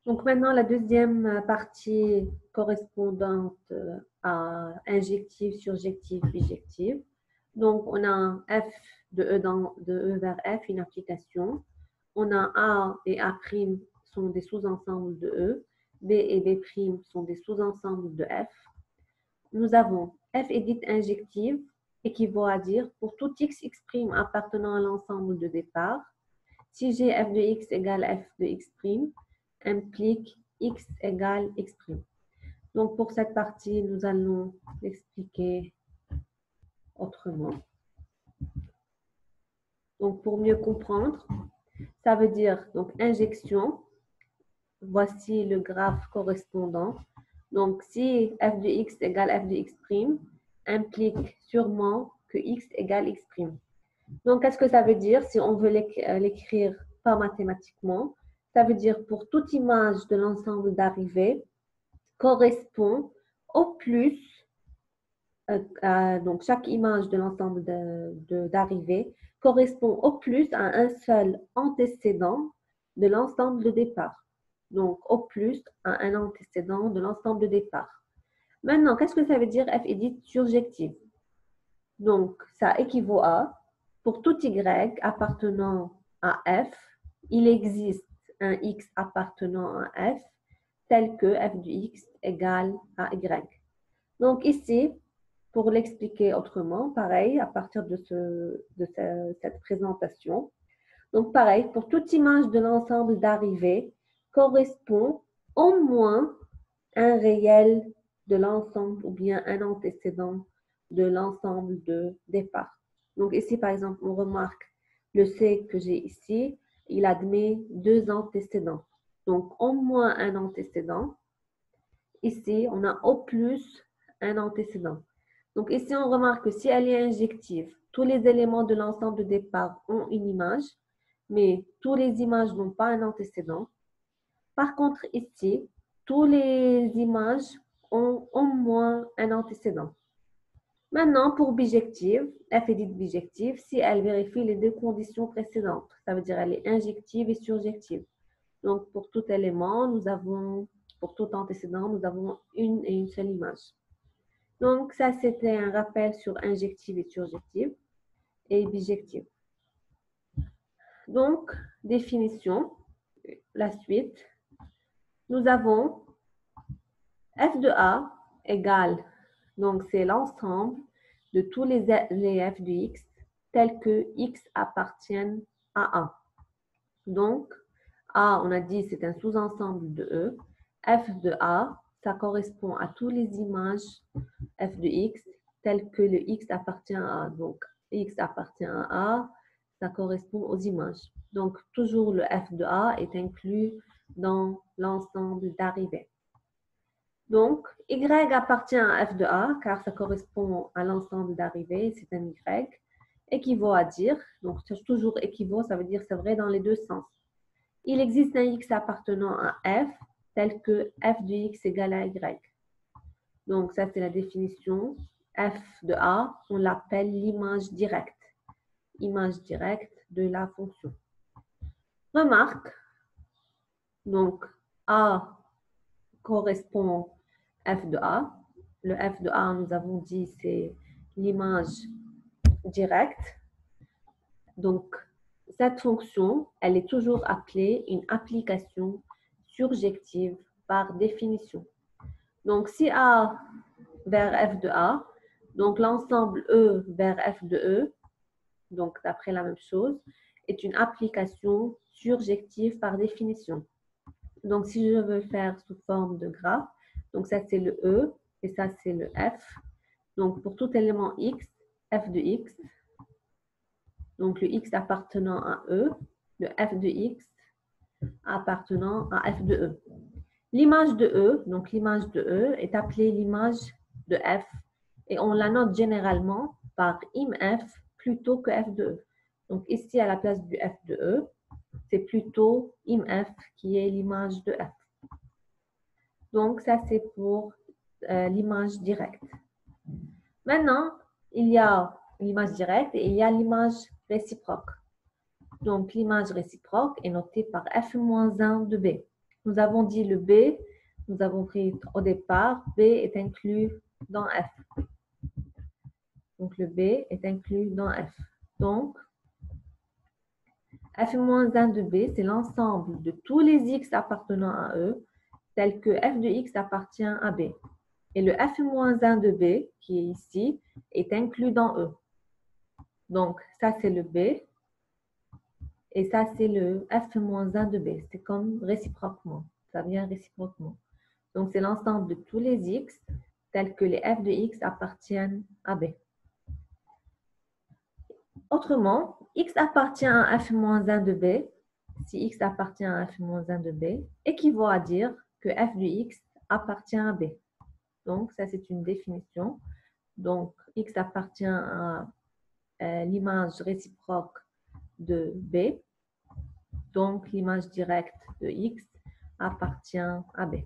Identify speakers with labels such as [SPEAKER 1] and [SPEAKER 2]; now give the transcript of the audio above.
[SPEAKER 1] Donc maintenant, la deuxième partie correspondante à injective, surjective, bijective. Donc, on a f de E vers F, une application. On a A et A' sont des sous-ensembles de E. B et B' sont des sous-ensembles de F. Nous avons f est dite injective, équivaut à dire pour tout x, x' appartenant à l'ensemble de départ, si j'ai f de x égale f de x' implique x égale x'. Donc pour cette partie, nous allons l'expliquer autrement. Donc pour mieux comprendre, ça veut dire donc injection. Voici le graphe correspondant. Donc si f de x égale f de x' implique sûrement que x égale x'. Donc, qu'est-ce que ça veut dire si on veut l'écrire pas mathématiquement? Ça veut dire pour toute image de l'ensemble d'arrivée correspond au plus, donc chaque image de l'ensemble d'arrivée correspond au plus à un seul antécédent de l'ensemble de départ. Donc, au plus à un antécédent de l'ensemble de départ. Maintenant, qu'est-ce que ça veut dire f est dite surjective? Donc, ça équivaut à, pour tout y appartenant à f, il existe un x appartenant à f, tel que f de x égale à y. Donc ici, pour l'expliquer autrement, pareil, à partir de cette présentation, donc pareil, pour toute image de l'ensemble d'arrivée, correspond au moins un réel de l'ensemble ou bien un antécédent de l'ensemble de départ. Donc ici, par exemple, on remarque le C que j'ai ici, il admet deux antécédents. Donc, au moins un antécédent. Ici, on a au plus un antécédent. Donc ici, on remarque que si elle est injective, tous les éléments de l'ensemble de départ ont une image, mais tous les images n'ont pas un antécédent. Par contre, ici, toutes les images ont au moins un antécédent. Maintenant, pour bijective, f est dite bijective si elle vérifie les deux conditions précédentes. Ça veut dire elle est injective et surjective. Donc, pour tout élément, pour tout antécédent, nous avons une et une seule image. Donc, ça, c'était un rappel sur injective et surjective et bijective. Donc, définition, la suite. Nous avons f de A égale, donc c'est l'ensemble de tous les f de x tels que x appartiennent à A. Donc, A, on a dit, c'est un sous-ensemble de E. F de A, ça correspond à toutes les images f de x telles que le x appartient à A. Donc, x appartient à A, ça correspond aux images. Donc, toujours le f de A est inclus dans l'ensemble d'arrivée. Donc, y appartient à f de A, car ça correspond à l'ensemble d'arrivée, c'est un y, équivaut à dire, donc toujours équivaut, ça veut dire c'est vrai dans les deux sens. Il existe un x appartenant à f, tel que f de x égale à y. Donc, ça c'est la définition. F de A, on l'appelle l'image directe. Image directe de la fonction. Remarque, donc A correspond f de A. Le f de A, nous avons dit, c'est l'image directe. Donc, cette fonction, elle est toujours appelée une application surjective par définition. Donc, si A vers f de A, donc l'ensemble E vers f de E, donc d'après la même chose, est une application surjective par définition. Donc, si je veux faire sous forme de graphe, donc ça c'est le E et ça c'est le F. Donc, pour tout élément X, F de X, donc le X appartenant à E, le F de X appartenant à F de E. L'image de E, donc l'image de E est appelée l'image de F et on la note généralement par IMF plutôt que F de E. Donc ici, à la place du F de E, c'est plutôt IMF qui est l'image de F. Donc ça, c'est pour l'image directe. Maintenant, il y a l'image directe et il y a l'image réciproque. Donc l'image réciproque est notée par F-1 de B. Nous avons dit le B, nous avons pris au départ, B est inclus dans F. Donc, le B est inclus dans F. Donc, f-1 de B, c'est l'ensemble de tous les x appartenant à E, tel que f de x appartient à B. Et le f-1 de B, qui est ici, est inclus dans E. Donc, ça, c'est le B. Et ça, c'est le f-1 de B. C'est comme réciproquement. Ça vient réciproquement. Donc, c'est l'ensemble de tous les x, tels que les f de x appartiennent à B. Autrement, x appartient à f-1 de B. Si x appartient à f-1 de B, équivaut à dire que f de x appartient à B. Donc, ça, c'est une définition. Donc, x appartient à l'image réciproque de B. Donc, l'image directe de x appartient à B.